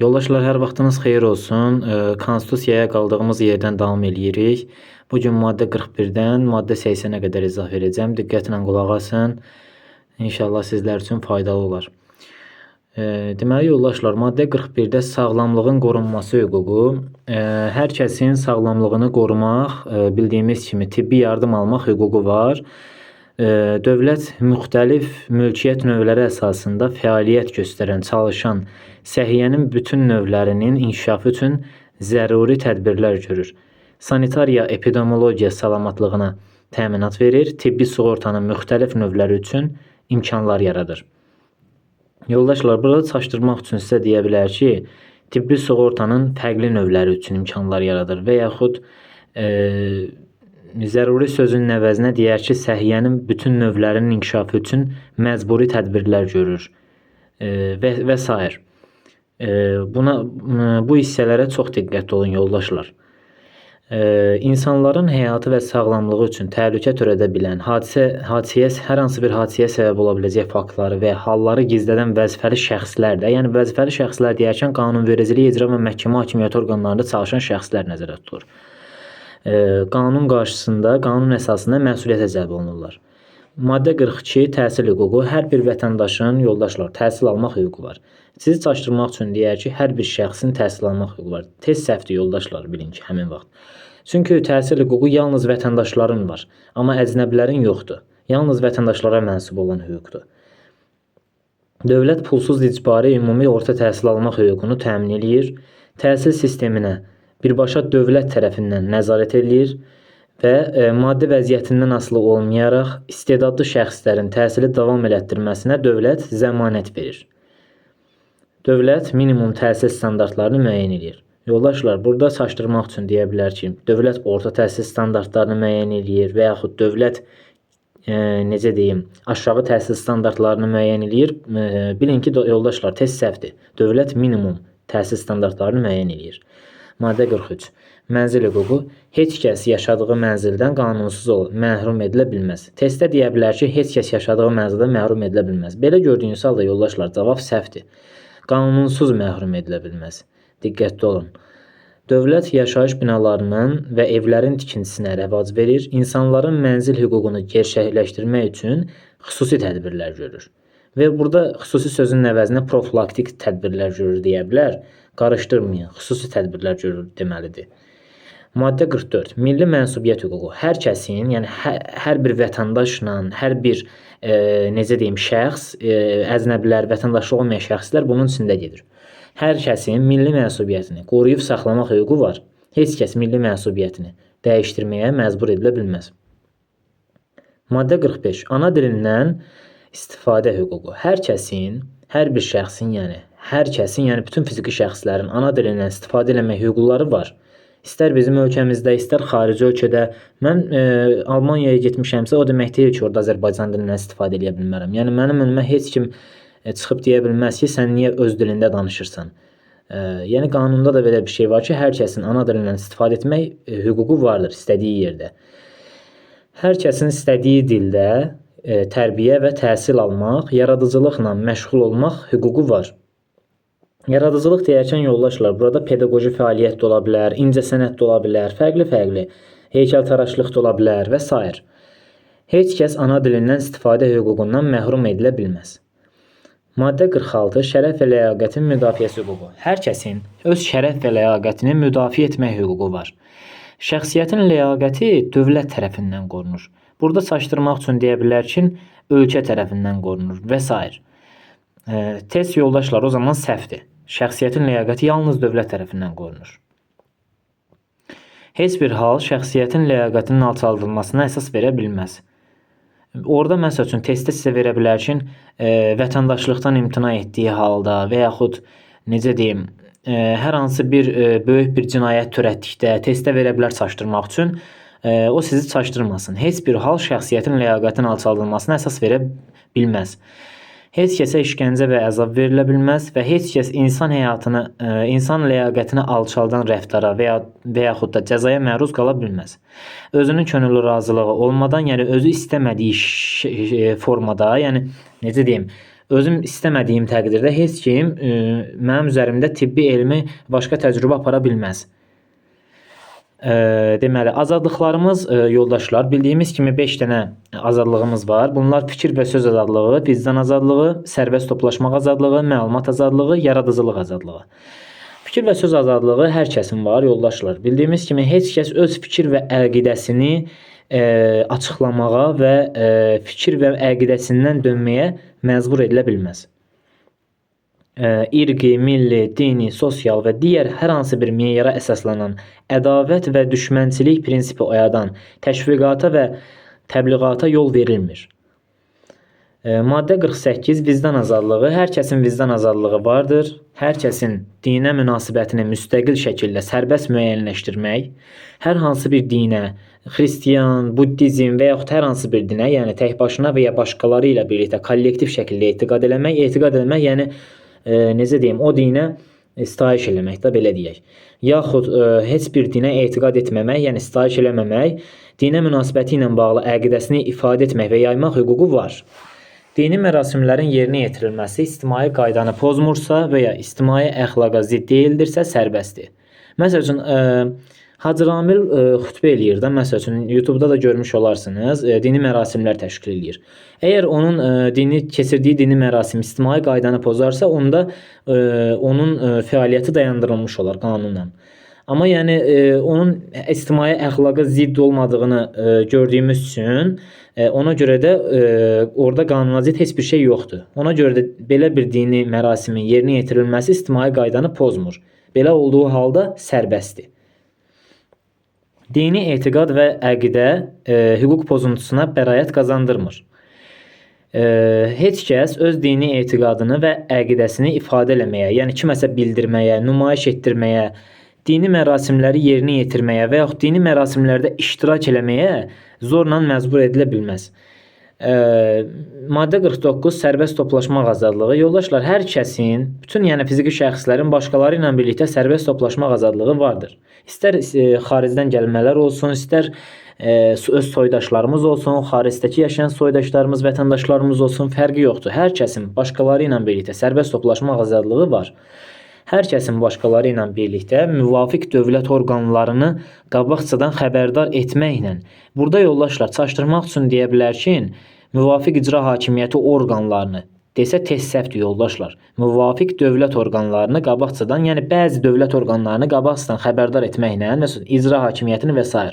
Yoldaşlar, hər vaxtınız xeyir olsun. Konstitusiyaya qaldığımız yerdən davam eləyirik. Bugün maddə 41-dən maddə 80-ə qədər izah verəcəm. Diqqətlə qulaq asın. İnşallah sizlər üçün faydalı olar. Deməli yoldaşlar, maddə 41-də sağlamlığın qorunması hüququ, hər kəsin sağlamlığını qorumaq, bildiyimiz kimi tibbi yardım almaq hüququ var. Dövlət müxtəlif mülkiyyət növləri əsasında fəaliyyət göstərən, çalışan səhiyyənin bütün növlərinin inkişafı üçün zəruri tədbirlər görür. Sanitariya, epidemiologiya salamatlığına təminat verir, tibbi sığortanın müxtəlif növləri üçün imkanlar yaradır. Yoldaşlar, burada çaşdırmaq üçün sizə deyə bilər ki, tibbi sığortanın fərqli növləri üçün imkanlar yaradır və yaxud zəruri sözün əvəzinə deyər ki, səhiyyənin bütün növlərinin inkişafı üçün məcburi tədbirlər görür və s. Bu hissələrə çox diqqətli olun yoldaşlar. İnsanların həyatı və sağlamlığı üçün təhlükə törədə bilən, hər hansı bir hadisəyə səbəb ola biləcək faktları və halları gizlədən vəzifəli şəxslər də, yəni vəzifəli şəxslər deyərkən qanunvericilik, icra və məhkəmə hakimiyyəti orqanlarında çalışan şəxslər nəzərdə tutulur. Qanun qarşısında, qanun əsasında məsuliyyətə cəlb olunurlar. Maddə 42 təhsil hüququ. Hər bir vətəndaşın, yoldaşlar, təhsil almaq hüququ var. Sizi çaşdırmaq üçün deyər ki, hər bir şəxsin təhsil almaq hüququ var. Tez səhvdir yoldaşlar, bilin ki, həmin vaxt. Çünki təhsil hüququ yalnız vətəndaşların var, amma əcnəbilərin yoxdur. Yalnız vətəndaşlara mənsub olan hüquqdur. Dövlət pulsuz icbari ümumi orta təhsil almaq hüququnu təmin edir. Təhsil sisteminə birbaşa dövlət tərəfindən nəzarət edir və maddi vəziyyətindən asılı olmayaraq istedadlı şəxslərin təhsili davam elətdirməsinə dövlət zəmanət verir. Dövlət minimum təhsil standartlarını müəyyən edir. Yoldaşlar, burada çaşdırmaq üçün deyə bilər ki, dövlət orta təhsil standartlarını müəyyən edir və yaxud dövlət aşağı təhsil standartlarını müəyyən edir. Bilin ki, yoldaşlar, tez səhvdir. Dövlət minimum təhsil standartlarını müəyyən edir. Maddə 43. Mənzil hüququ. Heç kəs yaşadığı mənzildən qanunsuz məhrum edilə bilməz. Testdə deyə bilər ki, heç kəs yaşadığı mənzildən məhrum edilə bilməz. Belə gördüyünüz halda yoldaşlar, cavab səhvdir. Qanunsuz məhrum edilə bilməz. Diqqətli olun. Dövlət yaşayış binalarının və evlərin tikintisinə rəvac verir. İnsanların mənzil hüququnu gerçəkləşdirmək üçün xüsusi tədbirlər görür. Və burada xüsusi sözün əvəzinə profilaktik tədbirlər görür deyə bilər. Qarışdırmayın, xüsusi tədbirlər görür deməlidir. Maddə 44. Milli mənsubiyyət hüququ. Hər kəsin, yəni hər bir vətəndaşla, hər bir şəxs, əcnəbilər, vətəndaşlı olmayan şəxslər bunun içində gedir. Hər kəsin milli mənsubiyyətini qoruyub saxlamaq hüququ var. Heç kəs milli mənsubiyyətini dəyişdirməyə məcbur edilə bilməz. Maddə 45. Ana dilindən istifadə hüququ. Hər bir şəxsin, yəni bütün fiziki şəxslərin ana dilindən istifadə etmək hüquqları var. İstər bizim ölkəmizdə, istər xarici ölkədə. Mən Almaniyaya getmişəmsə, o demək deyil ki, orada Azərbaycan dilindən istifadə edə bilmərəm. Yəni mənim önümə heç kim çıxıb deyə bilməz ki, sən niyə öz dilində danışırsan? Yəni qanunda da belə bir şey var ki, hər kəsin ana dilindən istifadə etmək hüququ vardır istədiyi yerdə. Hər kəsin istədiyi dildə tərbiyə və təhsil almaq, yaradıcılıqla məşğul olmaq hüququ var. Yaradıcılıq deyərkən yoldaşlar, burada pedaqoji fəaliyyət də ola bilər, incəsənət də ola bilər, fərqli heykəltaraşlıq da ola bilər və s. Heç kəs ana dilindən istifadə hüququndan məhrum edilə bilməz. Maddə 46. Şərəf və ləyaqətin müdafiəsi hüququ. Hər kəsin öz şərəf və ləyaqətini müdafiə etmək hüququ var. Şəxsiyyətin ləyaqəti dövlət tərəfindən qorunur. Burada çaşdırmaq üçün deyə bilər ki, ölkə tərəfindən qorunur və s. Test yoldaşlar, o zaman səhvdir. Şəxsiyyətin ləyaqəti yalnız dövlət tərəfindən qorunur. Heç bir hal şəxsiyyətin ləyaqətinin alçaldılmasına əsas verə bilməz. Orada məsəl üçün testdə sizə verə bilər ki, vətəndaşlıqdan imtina etdiyi halda və yaxud hər hansı bir böyük bir cinayət törətdikdə testdə verə bilər çaşdırmaq üçün. O sizi çaşdırmasın. Heç bir hal şəxsiyyətin ləyaqətinin alçaldılmasına əsas verə bilməz. Heç kəsə işgəncə və əzab verilə bilməz və heç kəs insan ləyaqətini alçaldan rəftara və yaxud da cəzaya məruz qala bilməz. Özünün könüllü razılığı olmadan, yəni özü istəmədiyi formada, yəni özüm istəmədiyim təqdirdə heç kim mənim üzərimdə tibbi elmi başqa təcrübə apara bilməz. Deməli, azadlıqlarımız yoldaşlar, bildiyimiz kimi 5 dənə azadlığımız var. Bunlar fikir və söz azadlığı, vicdan azadlığı, sərbəst toplaşmaq azadlığı, məlumat azadlığı, yaradıcılıq azadlığı. Fikir və söz azadlığı hər kəsin var, yoldaşlar. Bildiyimiz kimi heç kəs öz fikir və əqidəsini açıqlamağa və fikir və əqidəsindən dönməyə məcbur edilə bilməz. İrqi, milli, dini, sosial və digər hər hansı bir meyara əsaslanan ədavət və düşmənçilik prinsipi oyadan təşviqata və təbliğata yol verilmir. Maddə 48 vicdan azadlığı. Hər kəsin vicdan azadlığı vardır. Hər kəsin dinə münasibətini müstəqil şəkildə sərbəst müəyyənləşdirmək, hər hansı bir dinə, xristian, buddizm və yaxud hər hansı bir dinə, yəni tək başına və ya başqaları ilə birlikdə kollektiv şəkildə etiqad eləmək, yəni necə deyim, o dinə sitayiş eləmək də, belə deyək. Yaxud heç bir dinə etiqad etməmək, yəni sitayiş eləməmək, dinə münasibəti ilə bağlı əqidəsini ifadə etmək və yaymaq hüququ var. Dini mərasimlərin yerinə yetirilməsi ictimai qaydanı pozmursa və ya ictimai əxlaqa zidd deyildirsə sərbəstdir. Məsəl üçün, Hacı Ramil xütbə eləyir də, məsəl üçün, YouTube-da da görmüş olarsınız, dini mərasimlər təşkil eləyir. Əgər onun keçirdiyi dini mərasim ictimai qaydanı pozarsa, onda onun fəaliyyəti dayandırılmış olar qanunla. Amma yəni onun ictimai əxlaqa zidd olmadığını gördüyümüz üçün ona görə də orada qanuna zidd heç bir şey yoxdur. Ona görə də belə bir dini mərasimin yerinə yetirilməsi ictimai qaydanı pozmur. Belə olduğu halda sərbəstdir. Dini etiqad və əqidə hüquq pozuntusuna bəraət qazandırmır. Heç kəs öz dini etiqadını və əqidəsini ifadə eləməyə, yəni kiməsə bildirməyə, nümayiş etdirməyə, dini mərasimləri yerinə yetirməyə və yaxud dini mərasimlərdə iştirak eləməyə zorla məcbur edilə bilməz. Maddə 49 sərbəst toplaşmaq azadlığı. Yoldaşlar, hər kəsin, bütün yəni fiziki şəxslərin başqaları ilə birlikdə sərbəst toplaşmaq azadlığı vardır. İstər xaricdən gəlmələr olsun, istər öz soydaşlarımız olsun, xaricdəki yaşayan soydaşlarımız, vətəndaşlarımız olsun, fərqi yoxdur. Hər kəsin başqaları ilə birlikdə sərbəst toplaşmaq azadlığı var. Hər kəsin başqaları ilə birlikdə müvafiq dövlət orqanlarını qabaqcadan xəbərdar etməklə. Burada yoldaşlar, çaşdırmaq üçün deyə bilər ki, müvafiq icra hakimiyyəti orqanlarını desə tez səhvdir yoldaşlar. Müvafiq dövlət orqanlarını qabaqcadan, yəni bəzi dövlət orqanlarını qabaqcadan xəbərdar etməklə, məsələn, icra hakimiyyətini və s.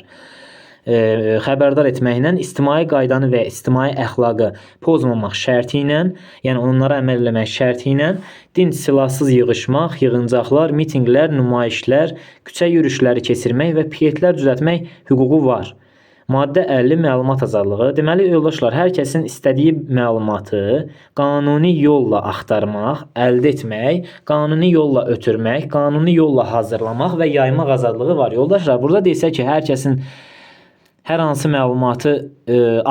xəbərdar etməklə ictimai qaydanı və ictimai əxlaqı pozmamaq şərti ilə, yəni onlara əməl eləmək şərti ilə dinc silahsız yığışmaq, yığıncaqlar, mitinqlər, nümayişlər, küçə yürüşləri keçirmək və piketlər düzəltmək hüququ var. Maddə 50 məlumat azadlığı. Deməli, yoldaşlar, hər kəsin istədiyi məlumatı qanuni yolla axtarmaq, əldə etmək, qanuni yolla ötürmək, qanuni yolla hazırlamaq və yaymaq azadlığı var. Yoldaşlar, burada desə ki, hər kəsin hər hansı məlumatı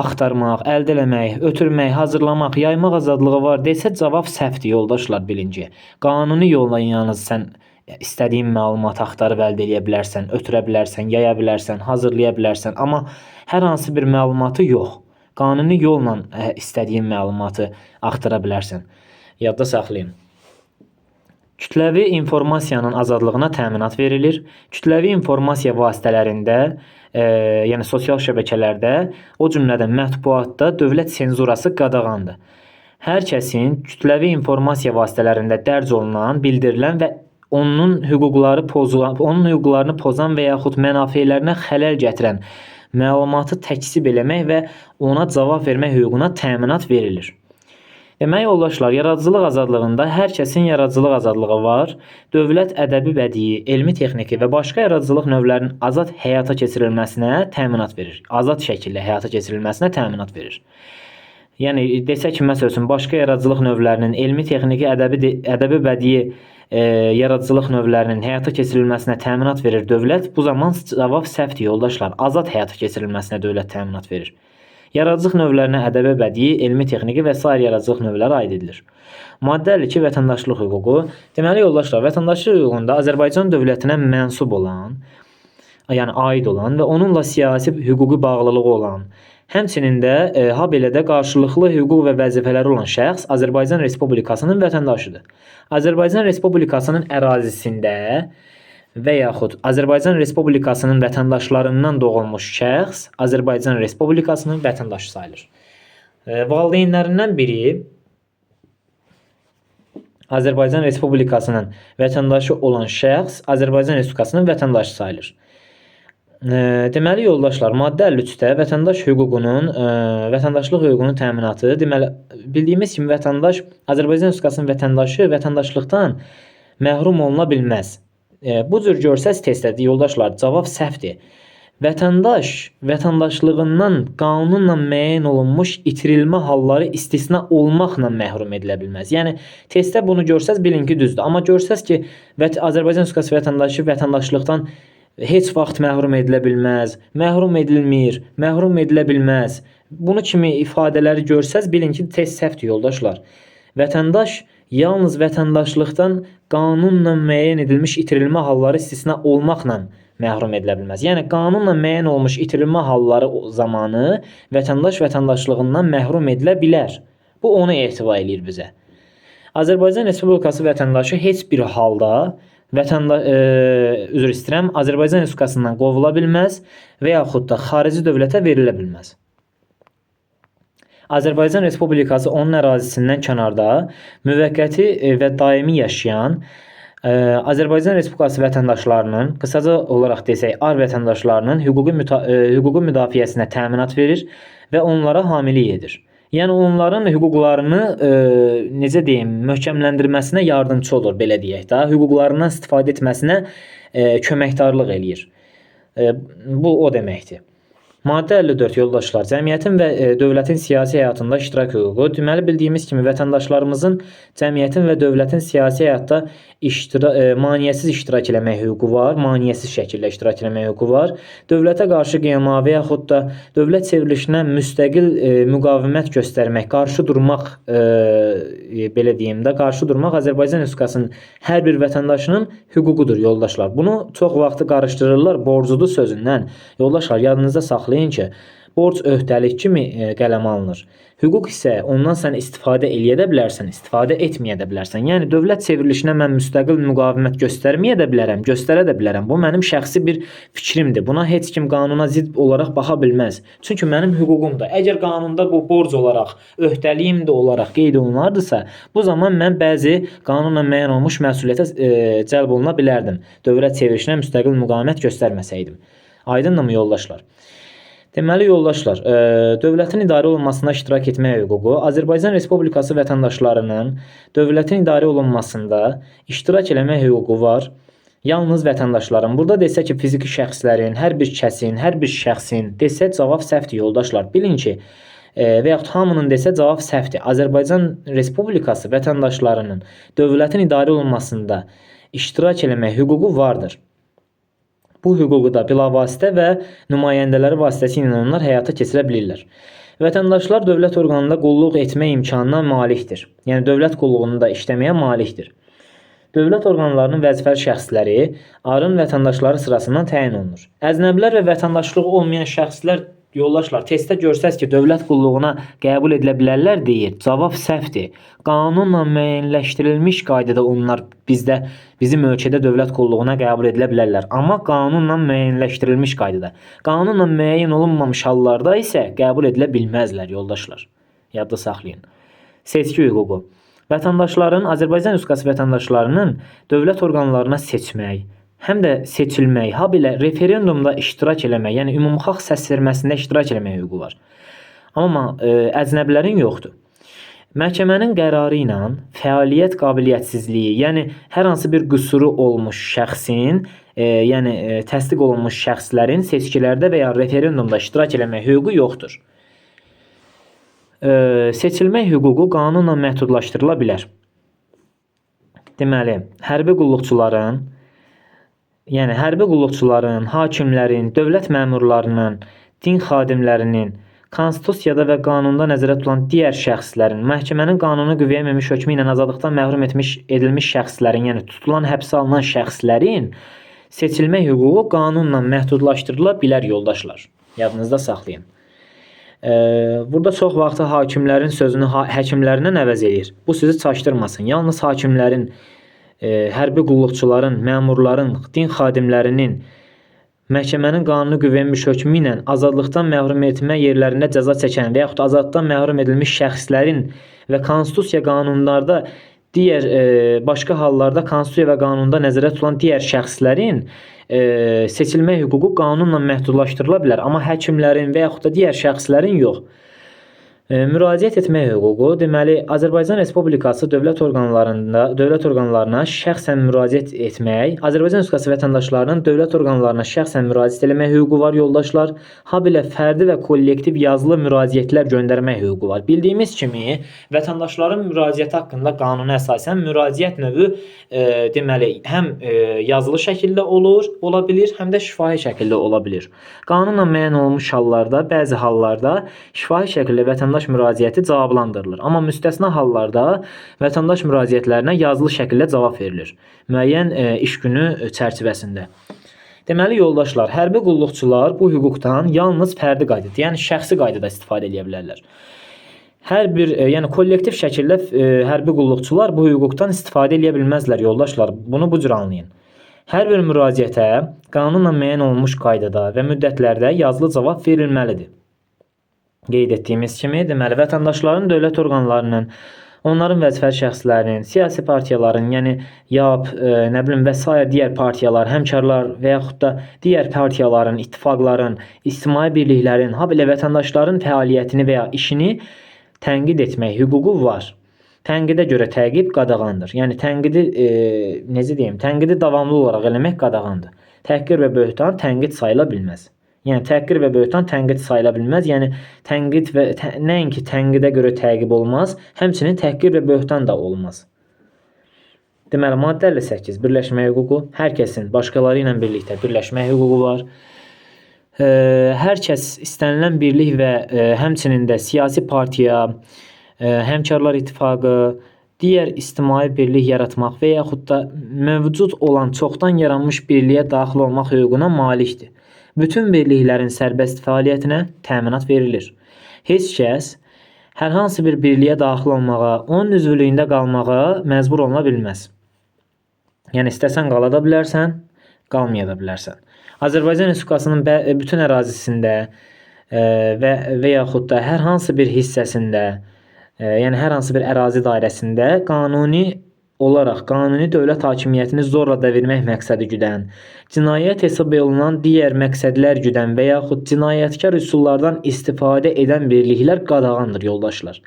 axtarmaq, əldə eləmək, ötürmək, hazırlamaq, yaymaq azadlığı var desə cavab səhvdir yoldaşlar, birinci. Qanuni yolla yalnız sən istədiyin məlumatı axtarıb əldə edə bilərsən, ötürə bilərsən, yaya bilərsən, hazırlaya bilərsən, amma hər hansı bir məlumatı yox. Qanuni yolla istədiyin məlumatı axtara bilərsən. Yadda saxlayın. Kütləvi informasiyanın azadlığına təminat verilir. Kütləvi informasiya vasitələrində, yəni sosial şəbəkələrdə, o cümlədən mətbuatda dövlət senzurası qadağandır. Hər kəsin kütləvi informasiya vasitələrində dərc olunan, bildirilən və onun hüquqlarını pozan və yaxud mənafelərinə xələl gətirən məlumatı təkzib eləmək və ona cavab vermək hüququna təminat verilir. Demək, yoldaşlar, yaradıcılıq azadlığında hər kəsin yaradıcılıq azadlığı var. Dövlət ədəbi bədii, elmi texniki və başqa yaradıcılıq növlərinin azad həyata keçirilməsinə təminat verir. Azad şəkildə həyata keçirilməsinə təminat verir. Yəni, desək ki, məsəl üçün, başqa yaradıcılıq növlərinin, elmi texniki, ədəbi bədii yaradıcılıq növlərinin həyata keçirilməsinə təminat verir dövlət. Bu zaman cavab səhvdir, yoldaşlar. Azad həyata keçirilməsinə dövlət təminat verir. Yaradıcılıq növlərinə ədəbi bədii, elmi texniki və s. yaradıcılıq növləri aid edilir. Maddə 52 vətəndaşlıq hüququ. Deməli, yoldaşlar, vətəndaşlıq hüququnda Azərbaycan dövlətinə mənsub olan, yəni aid olan və onunla siyasi hüquqi bağlılığı olan Həmçinin də habelə də qarşılıqlı hüquq və vəzifələri olan şəxs Azərbaycan Respublikasının vətəndaşıdır. Azərbaycan Respublikasının ərazisində və yaxud Azərbaycan Respublikasının vətəndaşlarından doğulmuş şəxs Azərbaycan Respublikasının vətəndaşı sayılır. Valideynlərindən biri Azərbaycan Respublikasının vətəndaşı olan şəxs Azərbaycan Respublikasının vətəndaşı sayılır. Deməli yoldaşlar, maddə 53-də vətəndaş hüququnun, vətəndaşlıq hüququnun təminatı, deməli bildiyimiz kimi vətəndaş Azərbaycan Respublikasının vətəndaşı vətəndaşlıqdan məhrum oluna bilməz. Bu cür görsəz testdə yoldaşlar cavab səhvdir. Vətəndaş vətəndaşlığından qanunla müəyyən olunmuş itirilmə halları istisna olmaqla məhrum edilə bilməz. Yəni testdə bunu görsəz bilin ki düzdür. Amma görsəz ki Azərbaycan Respublikası vətəndaşı vətəndaşlıqdan heç vaxt məhrum edilə bilməz, məhrum edilmir, məhrum edilə bilməz. Bunu kimi ifadələri görsəz bilin ki test səhvdir yoldaşlar. Vətəndaş yalnız vətəndaşlıqdan qanunla müəyyən edilmiş itirilmə halları istisna olmaqla məhrum edilə bilməz. Yəni qanunla müəyyən olmuş itirilmə halları zamanı vətəndaş vətəndaşlığından məhrum edilə bilər. Bu onu ehtiva eləyir bizə. Azərbaycan Respublikası vətəndaşı heç bir halda üzr istəyirəm, Azərbaycan Respublikasından qovula bilməz və yaxud da xarici dövlətə verilə bilməz. Azərbaycan Respublikası onun ərazisindən kənarda müvəqqəti və daimi yaşayan Azərbaycan Respublikası vətəndaşlarının, qısaca olaraq desək, vətəndaşlarının hüquqi müdafiəsinə təminat verir və onlara hamilik edir. Yəni onların hüquqlarını necə deyim, möhkəmləndirməsinə yardımçı olur, belə deyək də, hüquqlarından istifadə etməsinə köməkdarlıq eləyir. Bu o deməkdir. Maddə 54 yoldaşlar, cəmiyyətin və dövlətin siyasi həyatında iştirak hüququ. Deməli bildiyimiz kimi vətəndaşlarımızın cəmiyyətin və dövlətin siyasi həyatda maneəsiz iştirak eləmək hüququ var, maneəsiz şəkildə iştirak eləmək hüququ var. Dövlətə qarşı qiyama və yaxud da dövlət çevrilişinə müstəqil müqavimət göstərmək, qarşı durmaq, belə deyim də, qarşı durmaq Azərbaycan Respublikasının hər bir vətəndaşının hüququdur yoldaşlar. Bunu çox vaxtı qarışdırırlar borcudur sözündən. Yoldaşlar yadınızda saxlayın ki, borc öhdəlik kimi qələmə alınır. Hüquq isə ondan sən istifadə eləyə də bilərsən, istifadə etməyə də bilərsən. Yəni dövlət çevrilişinə mən müstəqil müqavimət göstərməyə də bilərəm, göstərə də bilərəm. Bu mənim şəxsi bir fikrimdir. Buna heç kim qanuna zidd olaraq baxa bilməz. Çünki mənim hüququmdur. Əgər qanunda bu borc olaraq, öhdəliyim də olaraq qeyd olunardısa, bu zaman mən bəzi qanunla müəyyən olmuş məsuliyyətə cəlb oluna bilərdim. Dövlət çevrilişinə müstəqil müqavimət göstərməsəydim. Aydınmı yoldaşlar? Deməli yoldaşlar, dövlətin idarə olunmasında iştirak etmək hüququ Azərbaycan Respublikası vətəndaşlarının dövlətin idarə olunmasında iştirak eləmək hüququ var. Yalnız vətəndaşların. Burada desə ki, fiziki şəxslərin, hər bir kəsin, hər bir şəxsin desə cavab səhvdir yoldaşlar. Bilin ki, və yaxud hamının desə cavab səhvdir. Azərbaycan Respublikası vətəndaşlarının dövlətin idarə olunmasında iştirak eləmək hüququ vardır. Bu hüququ da bilavasitə və nümayəndələri vasitəsilə onlar həyata keçirə bilirlər. Vətəndaşlar dövlət orqanında qulluq etmə imkanına malikdir. Yəni dövlət qulluğunda işləməyə malikdir. Dövlət orqanlarının vəzifəli şəxsləri ARın vətəndaşları sırasından təyin olunur. Əcnəbilər və vətəndaşlığı olmayan şəxslər yoldaşlar testdə görsəz ki, dövlət qulluğuna qəbul edilə bilərlər deyir. Cavab səhvdir. Qanunla müəyyənləşdirilmiş qaydada onlar bizim ölkədə dövlət qulluğuna qəbul edilə bilərlər. Amma qanunla müəyyənləşdirilmiş qaydada. Qanunla müəyyən olunmamış hallarda isə qəbul edilə bilməzlər yoldaşlar. Yadda saxlayın. Seçki hüququ. Vətəndaşların, Azərbaycan Respublikası vətəndaşlarının dövlət orqanlarına seçmək, həm də seçilmək, habelə referendumda iştirak eləmək, yəni ümumxalq səs verməsində iştirak eləmək hüququ var. Amma əcnəbilərin yoxdur. Məhkəmənin qərarı ilə fəaliyyət qabiliyyətsizliyi, yəni hər hansı bir qüsuru olmuş şəxsin, yəni təsdiq olunmuş şəxslərin seçkilərdə və ya referendumda iştirak eləmək hüququ yoxdur. Seçilmək hüququ qanunla məhdudlaşdırıla bilər. Deməli, hərbi qulluqçuların, hakimlərin, dövlət məmurlarının, din xadimlərinin, konstitusiyada və qanunda nəzərdə tutulan digər şəxslərin, məhkəmənin qanuni qüvvəyə minmiş hökmü ilə azadlıqdan məhrum edilmiş şəxslərin, yəni tutulan həbsə alınan şəxslərin seçilmək hüququ qanunla məhdudlaşdırıla bilər yoldaşlar. Yadınızda saxlayın. Burada çox vaxt hakimlərin sözünü həkimlərindən əvəz eləyir. Bu sizi çaşdırmasın. Yalnız hakimlərin, hərbi qulluqçuların, məmurların, din xadimlərinin məhkəmənin qanuni qüvvəyə minmiş hökmü ilə azadlıqdan məhrum etmə yerlərində cəza çəkən və yaxud azadlıqdan məhrum edilmiş şəxslərin və konstitusiya qanunlarda başqa hallarda konstitusiya və qanunda nəzərdə tutulan digər şəxslərin seçilmə hüququ qanunla məhdudlaşdırıla bilər, amma həkimlərin və yaxud da digər şəxslərin yox. Müraciət etmək hüququ, deməli, Azərbaycan Respublikası dövlət orqanlarına şəxsən müraciət etmək, Azərbaycan Respublikası vətəndaşlarının dövlət orqanlarına şəxsən müraciət etmək hüququ var, yoldaşlar. Habelə fərdi və kollektiv yazılı müraciətlər göndərmək hüququ var. Bildiyimiz kimi, vətəndaşların müraciəti haqqında qanuna əsasən müraciət növü deməli, həm yazılı şəkildə ola bilir, həm də şifahi şəkildə ola bilir. Qanunla müəyyən olunmuş hallarda, bəzi hallarda şifahi şəkildə vətəndaş müraciəti cavablandırılır. Amma müstəsna hallarda vətəndaş müraciətlərinə yazılı şəkildə cavab verilir. Müəyyən iş günü çərçivəsində. Deməli, yoldaşlar, hərbi qulluqçular bu hüquqdan yalnız fərdi qaydada, yəni şəxsi qaydada istifadə edə bilərlər. Yəni kollektiv şəkildə hərbi qulluqçular bu hüquqdan istifadə edə bilməzlər, yoldaşlar. Bunu bu cür anlayın. Hər bir müraciətə qanunla müəyyən olunmuş qaydada və müddətlərdə yazılı cavab verilməlidir. Qeyd etdiyimiz kimi, deməli, vətəndaşların dövlət orqanlarının, onların vəzifəli şəxslərinin, siyasi partiyaların, yəni YAP, və s. digər partiyalar, həmkarlar və yaxud da digər partiyaların, ittifaqların, ictimai birliklərin, habelə vətəndaşların fəaliyyətini və ya işini tənqid etmək hüququ var. Tənqidə görə təqib qadağandır. Yəni tənqidi davamlı olaraq eləmək qadağandır. Təhqir və böhtan tənqid sayıla bilməz. Yəni təhqir və böhtan tənqid sayıla bilməz. Yəni tənqid və nəinki tənqidə görə təqib olmaz, həmçinin təhqir və böhtan da olmaz. Deməli, maddə 58 birləşmə hüququ. Hər kəsin başqaları ilə birlikdə birləşmə hüququ var. Hər kəs istənilən birlik və həmçinin də siyasi partiya, həmkarlar ittifaqı, digər ictimai birlik yaratmaq və yaxud da mövcud olan çoxdan yaranmış birliyə daxil olmaq hüququna malikdir. Bütün birliklərin sərbəst fəaliyyətinə təminat verilir. Heç kəs hər hansı bir birliyə daxil olmağa, onun üzvlüyündə qalmağa məcbur oluna bilməz. Yəni, istəsən qala da bilərsən, qalmaya da bilərsən. Azərbaycan Respublikasının bütün ərazisində və yaxud da hər hansı bir hissəsində, yəni hər hansı bir ərazi dairəsində qanuni dövlət hakimiyyətini zorla devirmək məqsədi güdən, cinayət hesab olunan digər məqsədlər güdən və yaxud cinayətkar üsullardan istifadə edən birliklər qadağandır, yoldaşlar.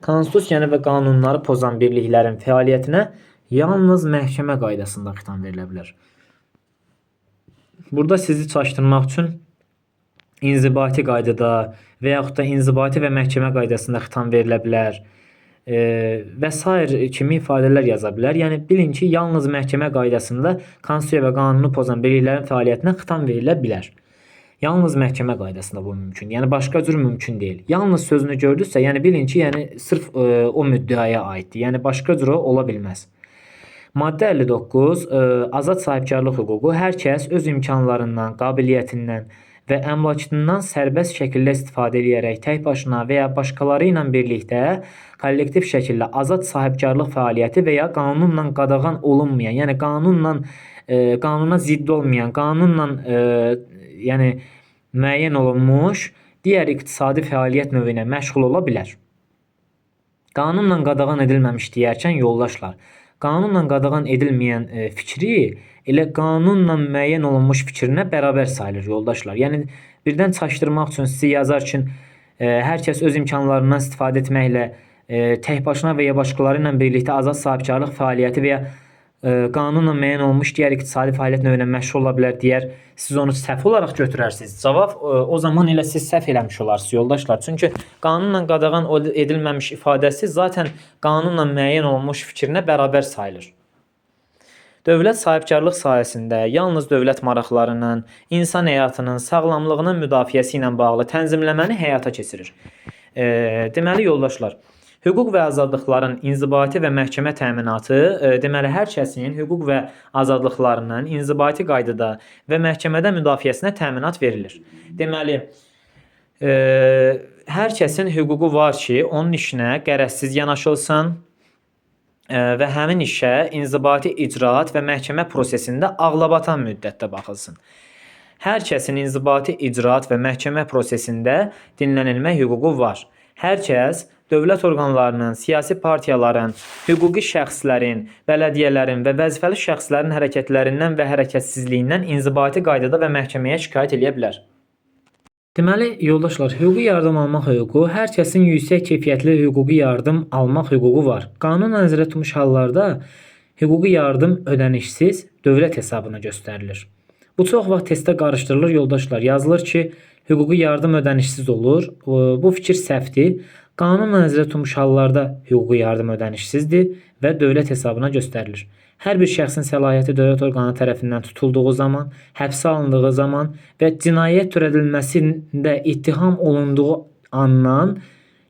Konstitusiyanı və qanunları pozan birliklərin fəaliyyətinə yalnız məhkəmə qaydasında xitam verilə bilər. Burada sizi çaşdırmaq üçün inzibati qaydada və yaxud da inzibati və məhkəmə qaydasında xitam verilə bilər və s. kimi ifadələr yaza bilər. Yəni, bilin ki, yalnız məhkəmə qaydasında konstitusiya və qanunu pozan birliklərin fəaliyyətinə xitam verilə bilər. Yalnız məhkəmə qaydasında bu mümkün. Yəni, başqa cür mümkün deyil. Yalnız sözünü gördünüzsə, yəni bilin ki, sırf o müddəaya aiddir. Yəni, başqa cür ola bilməz. Maddə 59. Azad sahibkarlıq hüququ. Hər kəs öz imkanlarından, qabiliyyətindən və əmlakından sərbəst şəkildə istifadə edərək tək başına və ya başqaları ilə birlikdə kollektiv şəkildə azad sahibkarlıq fəaliyyəti və ya qanunla qadağan olunmayan, yəni qanuna zidd olmayan, qanunla müəyyən olunmuş digər iqtisadi fəaliyyət növünə məşğul ola bilər. Qanunla qadağan edilməmiş deyərkən, yoldaşlar, qanunla qadağan edilməyən fikri elə qanunla müəyyən olunmuş fikrinə bərabər sayılır, yoldaşlar. Yəni, birdən çaşdırmaq üçün sizi yazar ki, hər kəs öz imkanlarından istifadə etməklə tək başına və ya başqaları ilə birlikdə azad sahibkarlıq fəaliyyəti və ya qanunla müəyyən olunmuş digər iqtisadi fəaliyyət növünə məşğul ola bilər deyər, siz onu səhv olaraq götürərsiniz. Cavab o zaman elə siz səhv eləmiş olarsınız, yoldaşlar. Çünki qanunla qadağan edilməmiş ifadəsi zaten qanunla müəyyən olunmuş fikrinə bərabər sayılır. Dövlət sahibkarlıq sahəsində yalnız dövlət maraqlarının, insan həyatının, sağlamlığının müdafiəsi ilə bağlı tənzimləməni həyata keçirir. Deməli, yoldaşlar, hüquq və azadlıqların inzibati və məhkəmə təminatı, deməli, hər kəsin hüquq və azadlıqlarının inzibati qaydada və məhkəmədə müdafiəsinə təminat verilir. Deməli, Hər kəsin hüququ var ki, onun işinə qərəzsiz yanaşılsın və həmin işə inzibati icraat və məhkəmə prosesində ağlabatan müddətdə baxılsın. Hər kəsin inzibati icraat və məhkəmə prosesində dinlənilmə hüququ var. Hər kəs dövlət orqanlarının, siyasi partiyaların, hüquqi şəxslərin, bələdiyyələrin və vəzifəli şəxslərin hərəkətlərindən və hərəkətsizliyindən inzibati qaydada və məhkəməyə şikayət edə bilər. Deməli, yoldaşlar, hüquqi yardım almaq hüququ, hər kəsin yüksək keyfiyyətli hüquqi yardım almaq hüququ var. Qanun nəzərdə tutmuş hallarda hüquqi yardım ödənişsiz dövlət hesabına göstərilir. Bu çox vaxt testdə qarışdırılır, yoldaşlar. Yazılır ki, hüquqi yardım ödənişsiz olur. Bu fikir səhvdir. Qanun nəzərdə tutmuş hallarda hüquqi yardım ödənişsizdir və dövlət hesabına göstərilir. Hər bir şəxsin səlahiyyəti dövlət orqanı tərəfindən tutulduğu zaman, həbsə alındığı zaman və cinayət törədilməsində ittiham olunduğu andan,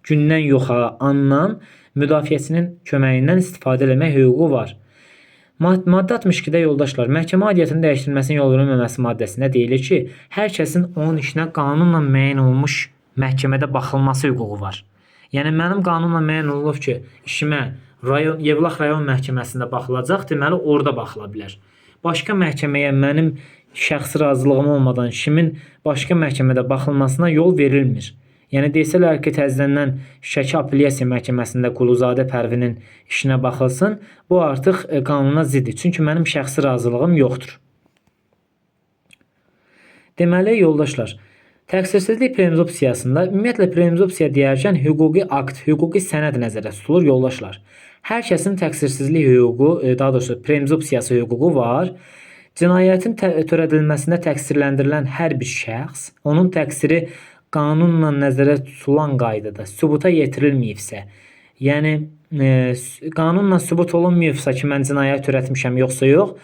gündən yoxa, andan müdafiəçinin köməyindən istifadə etmək hüququ var. Maddə 62-də yoldaşlar, məhkəmə aidiyyətinin dəyişdirilməsinin yol verilməməsi maddəsində deyilir ki, hər kəsin onun işinə qanunla müəyyən olmuş məhkəmədə baxılması hüququ var. Yəni, mənim qanunla müəyyən olunub ki, işimə Yevlax rayon məhkəməsində baxılacaq, deməli, orada baxıla bilər. Başqa məhkəməyə mənim şəxsi razılığım olmadan kimin başqa məhkəmədə baxılmasına yol verilmir. Yəni, desələr ki, təzədən Şəki Apellyasiya Məhkəməsində Quluzadə Pərvinin işinə baxılsın, bu artıq qanuna ziddir. Çünki mənim şəxsi razılığım yoxdur. Deməli, yoldaşlar, təqsirsizlik prezumpsiyasında ümumiyyətlə prezumpsiya deyərkən hüquqi akt, hüquqi sənəd nəzərdə tutulur, yoldaşlar. Hər kəsin təqsirsizlik hüququ, daha doğrusu prezumpsiyası hüququ var. Cinayətin törədilməsində təqsirləndirilən hər bir şəxs, onun təqsiri qanunla nəzərdə tutulan qaydada sübuta yetirilməyibsə, yəni qanunla sübut olunmayıbsa ki, mən cinayət törətmişəm yoxsa yox,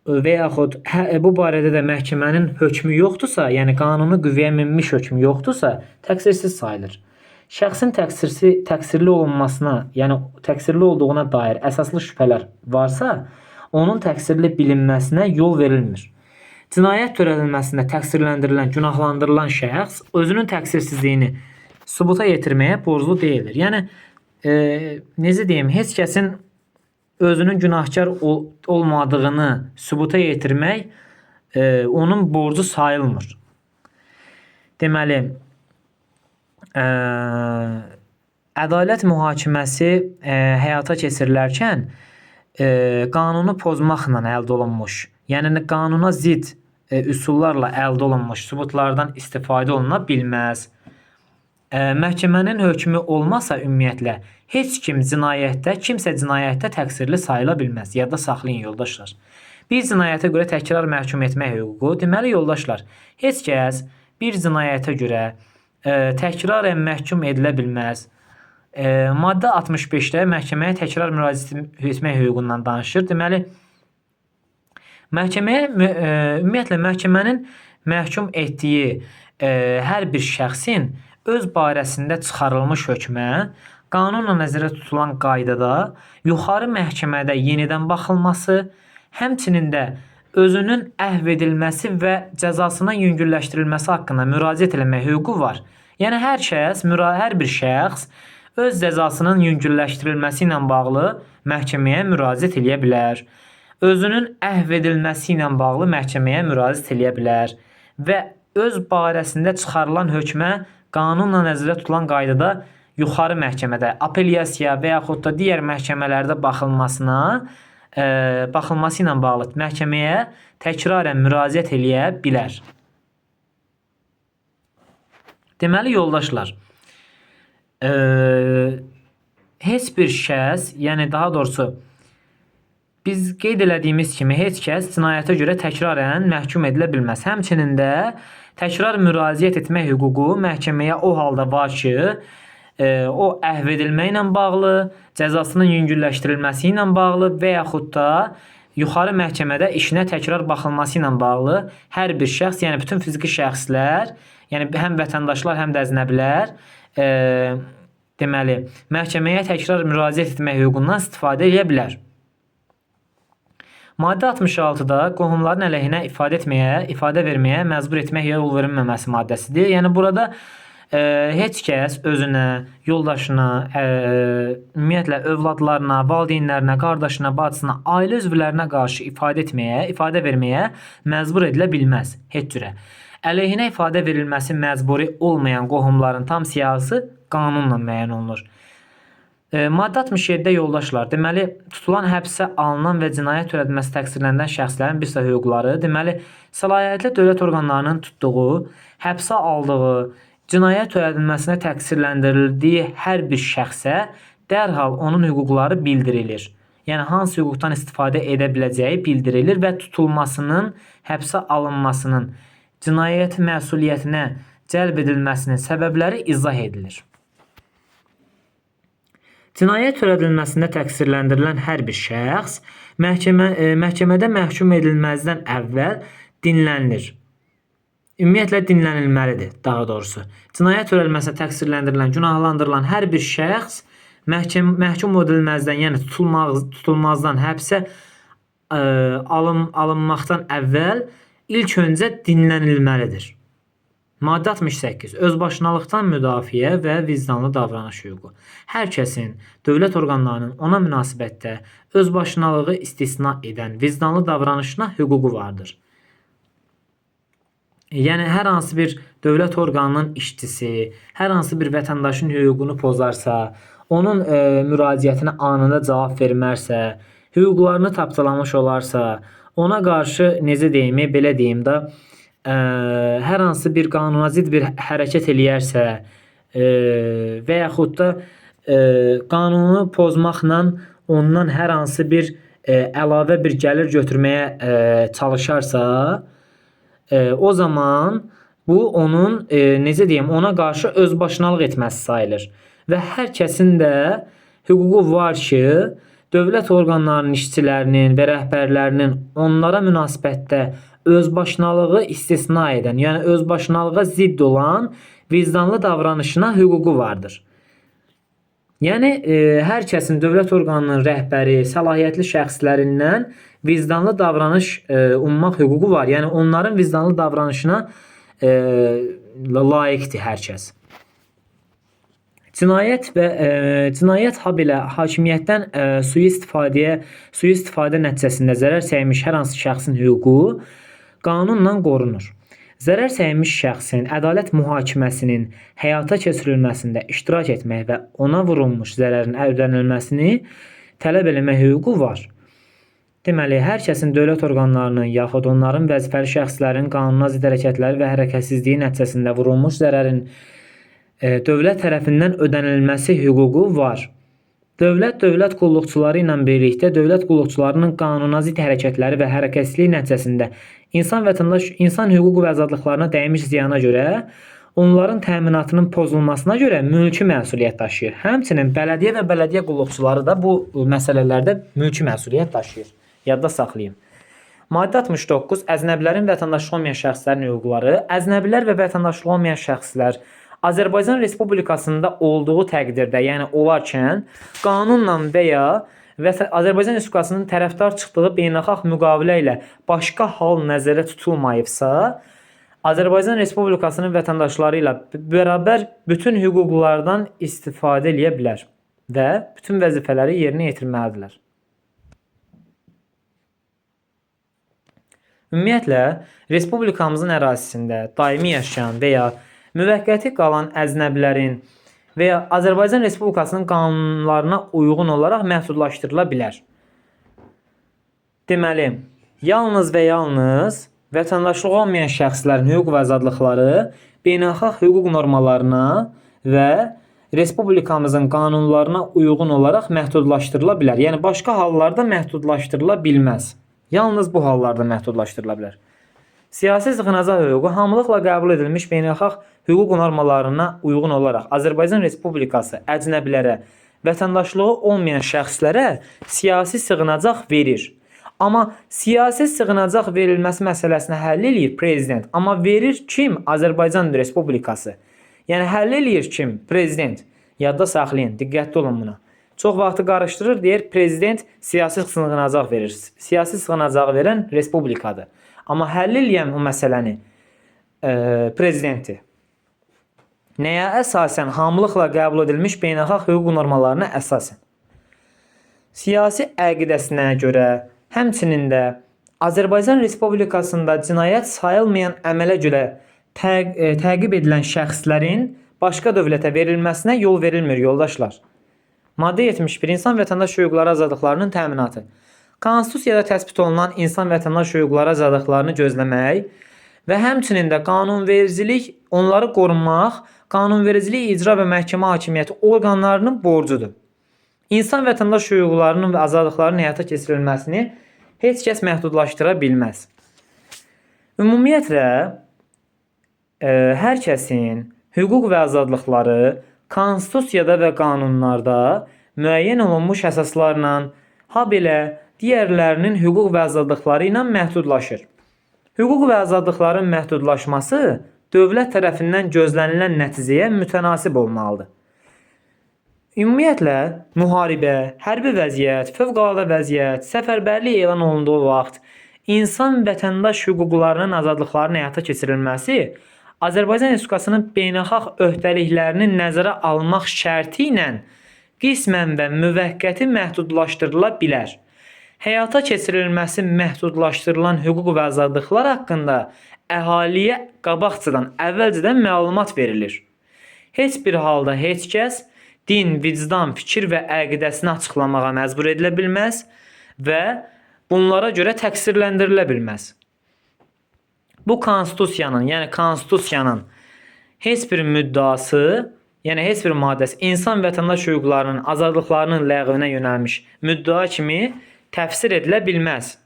və yaxud bu barədə də məhkəmənin hökmü yoxdursa, yəni qanuni qüvvəyə minmiş hökmü yoxdursa, təqsirsiz sayılır. Şəxsin təqsirli olunmasına, yəni təqsirli olduğuna dair əsaslı şübhələr varsa, onun təqsirli bilinməsinə yol verilmir. Cinayət törədilməsində təqsirləndirilən, günahlandırılan şəxs özünün təqsirsizliyini sübuta yetirməyə borclu deyildir. Yəni, necə deyim, heç kəsin özünün günahkar olmadığını sübuta yetirmək onun borcu sayılmır. Deməli, ədalət mühakiməsi həyata keçirilərkən qanunu pozmaqla əldə olunmuş, yəni qanuna zid üsullarla əldə olunmuş sübutlardan istifadə oluna bilməz. Məhkəmənin hökmü olmasa ümumiyyətlə heç kimsə cinayətdə təqsirli sayıla bilməz. Yadda saxlayın, yoldaşlar. Bir cinayətə görə təkrar məhkum etmək hüququ, deməli, yoldaşlar, heç kəs bir cinayətə görə təkrarən məhkum edilə bilməz. Maddə 65-də məhkəməyə təkrar müraciət etmək hüququndan danışır. Deməli, ümumiyyətlə, məhkəmənin məhkum etdiyi hər bir şəxsin öz barəsində çıxarılmış hökmə qanunla nəzərdə tutulan qaydada yuxarı məhkəmədə yenidən baxılması, həmçinin də özünün əhv edilməsi və cəzasının yüngülləşdirilməsi haqqında müraciət etmək hüququ var. Yəni, hər bir şəxs öz cəzasının yüngülləşdirilməsi ilə bağlı məhkəməyə müraciət edə bilər. Özünün əhv edilməsi ilə bağlı məhkəməyə müraciət edə bilər və öz barəsində çıxarılan hökmə qanunla nəzərdə tutulan qaydada yuxarı məhkəmədə, apellyasiya və yaxud da digər məhkəmələrdə baxılması ilə bağlı məhkəməyə təkrarən müraciət edə bilər. Deməli, yoldaşlar, heç bir şəxs, yəni daha doğrusu biz qeyd elədiyimiz kimi heç kəs cinayətə görə təkrarən məhkum edilə bilməz. Həmçinin də təkrar müraciət etmək hüququ məhkəməyə o halda var ki, o əhv edilməklə bağlı, cəzasının yüngülləşdirilməsi ilə bağlı və yaxud da yuxarı məhkəmədə işinə təkrar baxılması ilə bağlı hər bir şəxs, yəni bütün fiziki şəxslər, yəni həm vətəndaşlar, həm də əznəbilər, deməli, məhkəməyə təkrar müraciət etmək hüququndan istifadə edə bilər. Maddə 66-da qohumların əleyhinə ifadə etməyə, ifadə verməyə məcbur etmək yol verilməməsi maddəsidir. Yəni burada heç kəs özünə, yoldaşına, ümumiyyətlə övladlarına, valideynlərinə, qardaşına, bacısına, ailə üzvlərinə qarşı ifadə etməyə, ifadə verməyə məcbur edilə bilməz heç cürə. Əleyhinə ifadə verilməsi məcburi olmayan qohumların tam siyahısı qanunla müəyyən olunur. Maddə 67-də yoldaşlar, deməli, tutulan həbsə alınan və cinayət törədilməsi təqsirləndirilən şəxslərin bir sıra hüquqları, deməli, səlahiyyətli dövlət orqanlarının tutduğu, həbsə aldığı, cinayət törədilməsinə təqsirləndirildiyi hər bir şəxsə dərhal onun hüquqları bildirilir. Yəni, hansı hüquqdan istifadə edə biləcəyi bildirilir və tutulmasının, həbsə alınmasının, cinayət məsuliyyətinə cəlb edilməsinin səbəbləri izah edilir. Cinayət törədilməsində təqsirləndirilən hər bir şəxs məhkəmədə məhkum edilməzdən əvvəl dinlənilir. Ümumiyyətlə dinlənilməlidir, daha doğrusu. Cinayət törədilməsinə təqsirləndirilən, günahlandırılan hər bir şəxs məhkum edilməzdən, yəni tutulmazdan, həbsə alınmaqdan əvvəl ilk öncə dinlənilməlidir. Maddə 68. Özbaşınalıqdan müdafiə və vicdanlı davranış hüququ. Hər kəsin dövlət orqanlarının ona münasibətdə özbaşınalığı istisna edən vicdanlı davranışına hüququ vardır. Yəni, hər hansı bir dövlət orqanının işçisi, hər hansı bir vətəndaşın hüququnu pozarsa, onun müraciətinə anında cavab vermərsə, hüquqlarını tapdalamış olarsa, ona qarşı, necə deyim, belə deyim də, hər hansı bir qanuna zidd bir hərəkət eləyərsə və yaxud da qanunu pozmaqla ondan hər hansı bir əlavə bir gəlir götürməyə çalışarsa, o zaman bu onun, necə deyim, ona qarşı özbaşınalıq etməsi sayılır. Və hər kəsin də hüququ var ki, dövlət orqanlarının işçilərinin və rəhbərlərinin onlara münasibətdə özbaşınalığı istisna edən, yəni özbaşınalığa zidd olan vicdanlı davranışına hüququ vardır. Yəni, hər kəsin dövlət orqanının rəhbəri, səlahiyyətli şəxslərindən vicdanlı davranış ummaq hüququ var. Yəni, onların vicdanlı davranışına layiqdir hər kəs. Cinayət habelə hakimiyyətdən sui-istifadə nəticəsində zərər çəkmiş hər hansı şəxsin hüququ qanunla qorunur. Zərər çəkmiş şəxsin ədalət mühakiməsinin həyata keçirilməsində iştirak etmək və ona vurulmuş zərərin ödənilməsini tələb eləmək hüququ var. Deməli, hər kəsin dövlət orqanlarının yaxud onların vəzifəli şəxslərin qanuna zidd hərəkətləri və hərəkətsizliyi nəticəsində vurulmuş zərərin dövlət tərəfindən ödənilməsi hüququ var. Dövlət qulluqçuları ilə birlikdə dövlət qulluqçularının qanuna zidd hərəkətləri və hərəkətsizliyi nəticəsində insan hüquq və azadlıqlarına dəymiş ziyana görə, onların təminatının pozulmasına görə mülki məsuliyyət daşıyır. Həmçinin bələdiyyə və bələdiyyə qulluqçuları da bu məsələlərdə mülki məsuliyyət daşıyır. Yadda saxlayın. Maddə 69. Əznəbilərin vətəndaşlığı olmayan şəxslərin hüquqları. Əznəbilər və vətəndaşlığı olmayan şəxslər Azərbaycan Respublikasında olduğu təqdirdə, yəni olarkən qanunla və ya Azərbaycan Respublikasının tərəfdar çıxdığı beynəlxalq müqavilə ilə başqa hal nəzərdə tutulmayıbsa, Azərbaycan Respublikasının vətəndaşları ilə bərabər bütün hüquqlardan istifadə edə bilər və bütün vəzifələri yerinə yetirməlidirlər. Ümumiyyətlə, Respublikamızın ərazisində daimi yaşayan və ya müvəqqəti qalan əznəbilərin və ya Azərbaycan Respublikasının qanunlarına uyğun olaraq məhdudlaşdırıla bilər. Deməli, yalnız və yalnız vətəndaşlığı olmayan şəxslərin hüquq və azadlıqları beynəlxalq hüquq normalarına və Respublikamızın qanunlarına uyğun olaraq məhdudlaşdırıla bilər. Yəni, başqa hallarda məhdudlaşdırıla bilməz. Yalnız bu hallarda məhdudlaşdırıla bilər. Siyasi sığınacaq hüququ hamılıqla qəbul edilmiş beynəlxalq hüquq normalarına uyğun olaraq Azərbaycan Respublikası əcnəbilərə, vətəndaşlığı olmayan şəxslərə siyasi sığınacaq verir. Amma siyasi sığınacaq verilməsi məsələsini həll eləyir prezident. Amma verir kim? Azərbaycan Respublikası. Yəni həll eləyir kim? Prezident. Yadda saxlayın, diqqətli olun buna. Çox vaxtı qarışdırır, deyir prezident siyasi sığınacaq verir. Siyasi sığınacağı verən respublikadır. Amma həll eləyən bu məsələni prezidentdir. Nəyə əsasən? Hamılıqla qəbul edilmiş beynəlxalq hüquq normalarına əsasən. Siyasi əqidəsinə görə, həmçinin də Azərbaycan Respublikasında cinayət sayılmayan əmələ görə təqib edilən şəxslərin başqa dövlətə verilməsinə yol verilmir, yoldaşlar. Maddə 71. İnsan vətəndaş hüquqları azadlıqlarının təminatı. Konstitusiyada təsbit olunan insan vətəndaş hüquqları azadlıqlarını gözləmək və həmçinin də qanunvericilik, onları qorumaq, qanunvericilik, icra və məhkəmə hakimiyyəti orqanlarının borcudur. İnsan vətəndaş hüquqlarının və azadlıqlarının həyata keçirilməsini heç kəs məhdudlaşdıra bilməz. Ümumiyyətlə, hər kəsin hüquq və azadlıqları konstitusiyada və qanunlarda müəyyən olunmuş əsaslarla, habelə digərlərinin hüquq və azadlıqları ilə məhdudlaşır. Hüquq və azadlıqların məhdudlaşması dövlət tərəfindən gözlənilən nəticəyə mütənasib olmalıdır. Ümumiyyətlə, müharibə, hərbi vəziyyət, fövqəladə vəziyyət, səfərbərlik elan olunduğu vaxt insan vətəndaş hüquqlarının azadlıqlarının həyata keçirilməsi Azərbaycan Respublikasının beynəlxalq öhdəliklərini nəzərə almaq şərti ilə qismən və müvəqqəti məhdudlaşdırıla bilər. Həyata keçirilməsi məhdudlaşdırılan hüquq və azadlıqlar haqqında əhaliyə qabaqcadan, əvvəlcədən məlumat verilir. Heç bir halda heç kəs din, vicdan, fikir və əqidəsini açıqlamağa məcbur edilə bilməz və bunlara görə təqsirləndirilə bilməz. Bu konstitusiyanın, yəni konstitusiyanın heç bir müddəası, yəni heç bir maddəsi insan vətəndaş hüquqlarının, azadlıqlarının ləğvinə yönəlmiş müddəa kimi təfsir edilə bilməz.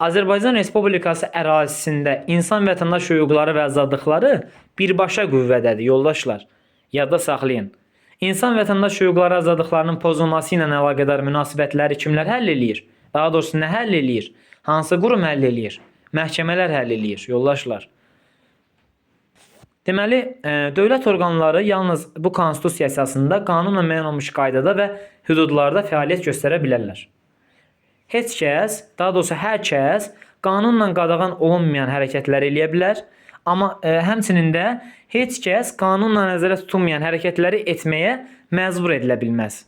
Azərbaycan Respublikası ərazisində insan vətəndaş hüquqları və azadlıqları birbaşa qüvvədədir, yoldaşlar. Yadda saxlayın. İnsan vətəndaş hüquqları azadlıqlarının pozulması ilə əlaqədar münasibətləri kimlər həll eləyir? Daha doğrusu nə həll eləyir? Hansı qurum həll eləyir? Məhkəmələr həll eləyir, yoldaşlar. Deməli, dövlət orqanları yalnız bu konstitusiya əsasında qanunla müəyyən olmuş qaydada və hüdudlarda fəaliyyət göstərə bilərlər. Heç kəs, daha doğrusu hər kəs qanunla qadağan olunmayan hərəkətlər eləyə bilər, amma həmçinin də heç kəs qanunla nəzərdə tutulmayan hərəkətləri etməyə məcbur edilə bilməz.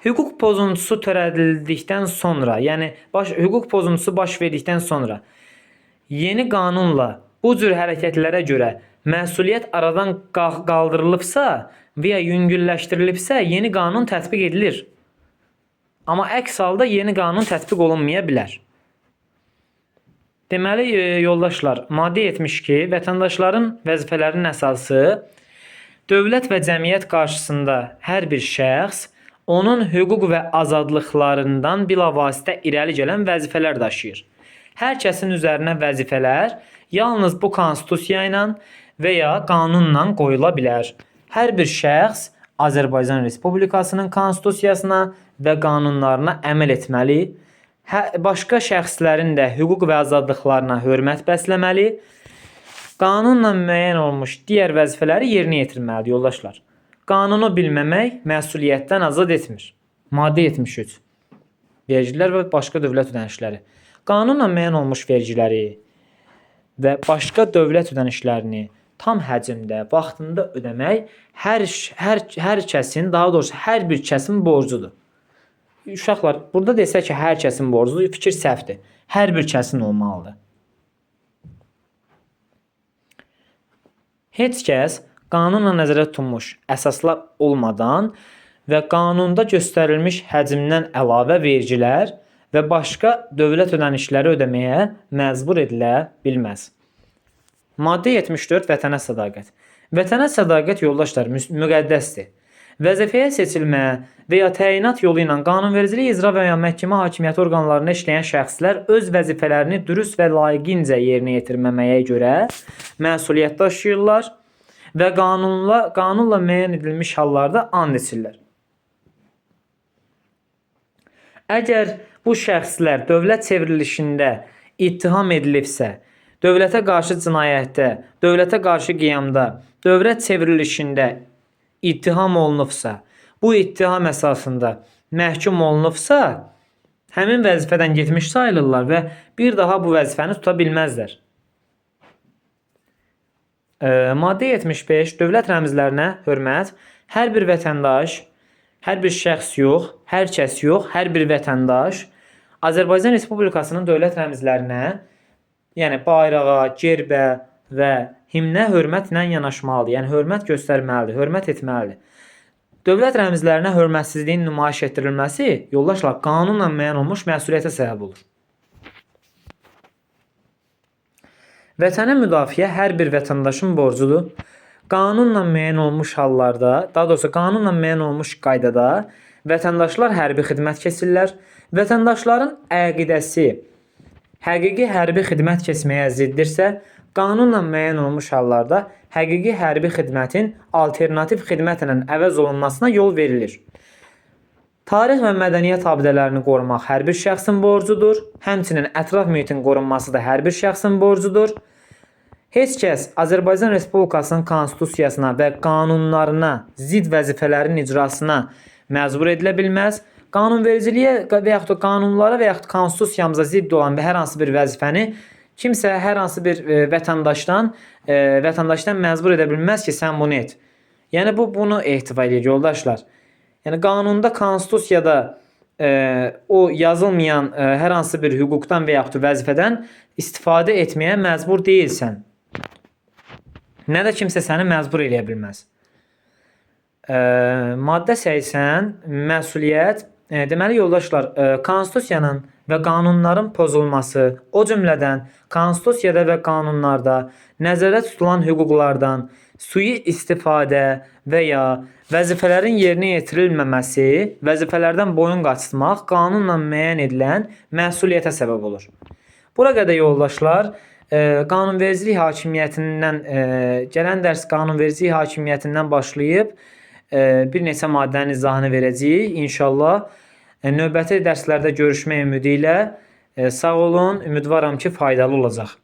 Hüquq pozuntusu törədildikdən sonra, yəni hüquq pozuntusu baş verdikdən sonra yeni qanunla bu cür hərəkətlərə görə məsuliyyət aradan qaldırılıbsa və ya yüngülləşdirilibsə, yeni qanun tətbiq edilir. Amma əks halda yeni qanun tətbiq olunmaya bilər. Deməli, yoldaşlar, maddə 72 vətəndaşların vəzifələrinin əsası dövlət və cəmiyyət qarşısında hər bir şəxs onun hüquq və azadlıqlarından bilavasitə irəli gələn vəzifələr daşıyır. Hər kəsin üzərinə vəzifələr yalnız bu konstitusiya ilə və ya qanunla qoyula bilər. Hər bir şəxs Azərbaycan Respublikasının konstitusiyasına və qanunlarına əməl etməli, başqa şəxslərin də hüquq və azadlıqlarına hörmət bəsləməli, qanunla müəyyən olmuş digər vəzifələri yerinə yetirməlidir, yoldaşlar. Qanunu bilməmək məsuliyyətdən azad etmir. Maddə 73. Vergilər və başqa dövlət ödənişləri. Qanunla müəyyən olmuş vergiləri və başqa dövlət ödənişlərini tam həcmdə, vaxtında ödəmək hər kəsin, daha doğrusu hər bir kəsin borcudur. Uşaqlar, burada desək ki, hər kəsin borcudur, fikir səhvdir. Hər bir kəsin olmalıdır. Heç kəs qanunla nəzərdə tutulmuş əsaslar olmadan və qanunda göstərilmiş həcmdən əlavə vergilər və başqa dövlət ödənişləri ödəməyə məcbur edilə bilməz. Maddə 74. Vətənə sədaqət. Vətənə sədaqət, yoldaşlar, müqəddəsdir. Vəzifəyə seçilmə və ya təyinat yolu ilə qanunvericilik, icra və ya məhkəmə hakimiyyəti orqanlarında işləyən şəxslər öz vəzifələrini dürüst və layiqincə yerinə yetirməməyə görə məsuliyyət daşıyırlar və qanunla müəyyən edilmiş hallarda and içirlər. Əgər bu şəxslər dövlət çevrilişində ittiham edilibsə, dövlətə qarşı cinayətdə, dövlətə qarşı qiyamda, dövlət çevrilişində ittiham olunubsa, bu ittiham əsasında məhkum olunubsa, həmin vəzifədən getmiş sayılırlar və bir daha bu vəzifəni tuta bilməzlər. Maddə 75. Dövlət rəmzlərinə hörmət. Hər bir vətəndaş, hər bir şəxs yox, hər kəs yox, hər bir vətəndaş Azərbaycan Respublikasının dövlət rəmzlərinə, yəni bayrağa, gerbə və himnə hörmətlə yanaşmalıdır. Yəni hörmət göstərməlidir, hörmət etməlidir. Dövlət rəmzlərinə hörmətsizliyin nümayiş etdirilməsi yoldaşlar qanunla müəyyən olmuş məsuliyyətə səbəb olur. Vətənə müdafiə hər bir vətəndaşın borcudur. Qanunla müəyyən olmuş hallarda, daha doğrusu qanunla müəyyən olmuş qaydada vətəndaşlar hərbi xidmət keçirlər. Vətəndaşların əqidəsi həqiqi hərbi xidmət keçməyə ziddirsə, qanunla müəyyən olmuş hallarda həqiqi hərbi xidmətin alternativ xidmətlə əvəz olunmasına yol verilir. Tarix və mədəniyyət abidələrini qorumaq hər bir şəxsin borcudur. Həmçinin ətraf mühitin qorunması da hər bir şəxsin borcudur. Heç kəs Azərbaycan Respublikasının konstitusiyasına və qanunlarına zid vəzifələrin icrasına məcbur edilə bilməz. Qanunvericiliyə və yaxud da qanunlara və yaxud konstitusiyamıza zidd olan hər hansı bir vəzifəni kimsə hər hansı bir vətəndaşdan məcbur edə bilməz ki, sən bunu et. Yəni bunu ehtiva edir yoldaşlar. Yəni qanunda, konstitusiyada o yazılmayan hər hansı bir hüquqdan və yaxud da vəzifədən istifadə etməyə məcbur deyilsən. Nə də kimsə səni məcbur edə bilməz. Maddə 80. Məsuliyyət. Deməli yoldaşlar, konstitusiyanın və qanunların pozulması, o cümlədən konstitusiyada və qanunlarda nəzərdə tutulan hüquqlardan sui istifadə və ya vəzifələrin yerinə yetirilməməsi, vəzifələrdən boyun qaçırmaq qanunla müəyyən edilən məsuliyyətə səbəb olur. Bura qədər yoldaşlar, qanunvericilik hakimiyyətindən gələn dərs qanunvericilik hakimiyyətindən başlayıb bir neçə maddənin izahını verəcəyik. İnşallah növbəti dərslərdə görüşmək ümidi ilə sağ olun. Ümidvaram ki, faydalı olacaq.